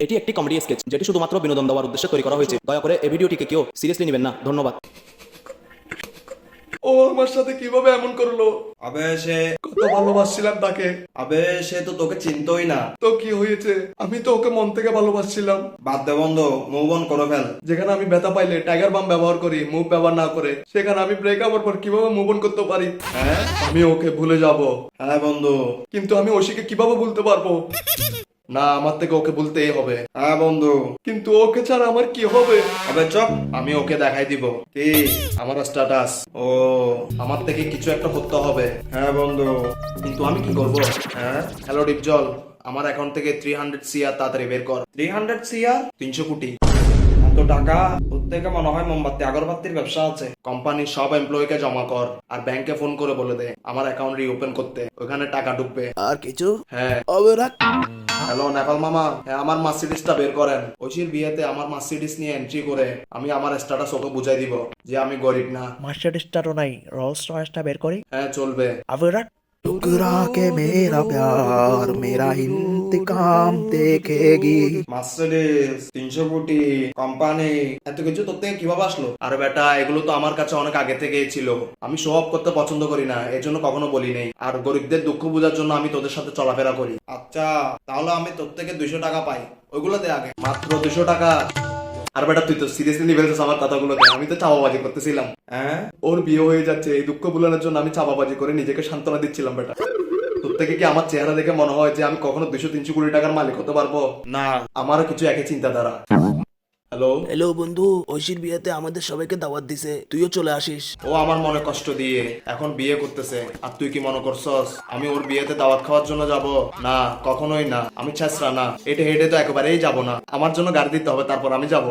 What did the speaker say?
এটি একটি comedy sketch যেটি শুধুমাত্র বিনোদন দেওয়ার উদ্দেশ্যে তৈরি করা হয়েছে। দয়া করে এই ভিডিওটিকে কেউ সিরিয়াসলি নেবেন না। ধন্যবাদ। ও আমার সাথে কিভাবে এমন করলো? আবে সে কত ভালোবাসছিলাম তাকে। আবে সে তো তোকে চিনতই না। তো কি হয়েছে? আমি তো ওকে মন থেকে ভালোবাসছিলাম। বাদ দে বন্ধু, মুভ অন করে ফেল। যেখানে আমি ব্যথা পাইলে টাইগার বাম ব্যবহার করি, মুভ ব্যবহার না করে, সেখানে আমি ব্রেকআপের পর কিভাবে মুভ অন করতে পারি? হ্যাঁ আমি ওকে ভুলে যাব, হ্যাঁ বন্ধু। কিন্তু আমি ওশিকে কিভাবে ভুলতে পারবো? না, আমার থেকে ওকে ভুলতেই হবে। হ্যাঁ বন্ধু। কিন্তু ওকে ছাড়া আমার কি হবে? আবে চপ। আমি ওকে দেখাই দিব কি? আমার স্ট্যাটাস। ও আমার থেকে কিছু একটা করতে হবে। হ্যাঁ বন্ধু। কিন্তু আমি কি করব? হ্যাঁ হ্যালো ডিপজল, আমার অ্যাকাউন্ট থেকে 300 সিআর তাড়াতাড়ি বের কর। 300 সিআর? 300 কোটি। এত টাকা? প্রত্যেকে মনে হয় মোমবাতি আগরবাতির ব্যবসা আছে। কোম্পানির সব এমপ্লয়িকে জমা কর আর ব্যাংকে ফোন করে বলে দে আমার অ্যাকাউন্ট রিওপেন করতে, ওখানে টাকা ঢুকবে। আর কিছু? হ্যাঁ। হ্যালো নেপাল মামা, হ্যাঁ আমার মার্সিডিসটা বের করেন। ঐশীর বিয়েতে আমার মার্সিডিস নিয়ে এন্ট্রি করে আমি আমার স্ট্যাটাস ওকে বুঝাই দিব যে আমি গরিব না। মার্সিডিজটারও নাই, রোলস রয়েসটা বের করি। হ্যাঁ চলবে। আবিরাট टुकरा के मेरा प्यार मेरा इंतकाम देखेगी। মার্সিডিস, 300 কোটি, কোম্পানি, এত কিছু তোর থেকে কিভাবে আসলো? আরে বেটা, এগুলো তো আমার কাছে অনেক আগে থেকেই ছিল। আমি শো অফ করতে পছন্দ করি না, এই জন্য কখনো বলি নেই। আর গরিবদের দুঃখ বোঝার জন্য আমি তোদের সাথে চলাফেরা করি। আচ্ছা, তাহলে আমি তোর থেকে 200 টাকা পাই, ওইগুলো দে আগে। মাত্র 200 টাকা? আর বেটা তুই তো সিরিয়াসলি নিয়ে ফেলছিস আমার কথাগুলোকে। আমি তো চাপাবাজি করতেছিলাম। হ্যাঁ ওর বিয়ে হয়ে যাচ্ছে, এই দুঃখ ভুলানোর জন্য আমি চাপাবাজি করে নিজেকে সান্ত্বনা দিচ্ছিলাম। বেটা তোর থেকে কি আমার চেহারা দেখে মনে হয় যে আমি কখনো 200-300 কোটি টাকার মালিক হতে পারবো? না। আমারও কিছু একই চিন্তাধারা। হ্যালো। হ্যালো বন্ধু, ঐশীর বিয়েতে আমাদের সবাইকে দাওয়াত দিছে, তুইও চলে আসিস। ও আমার মনে কষ্ট দিয়ে এখন বিয়ে করতেছে, আর তুই কি মনে করছস আমি ওর বিয়েতে দাওয়াত খাওয়ার জন্য যাব? না, কখনোই না। আমি ছেঁচড়া না, এটা হেঁটে তো একেবারেই যাব না। আমার জন্য গাড়ি দিতে হবে, তারপর আমি যাব।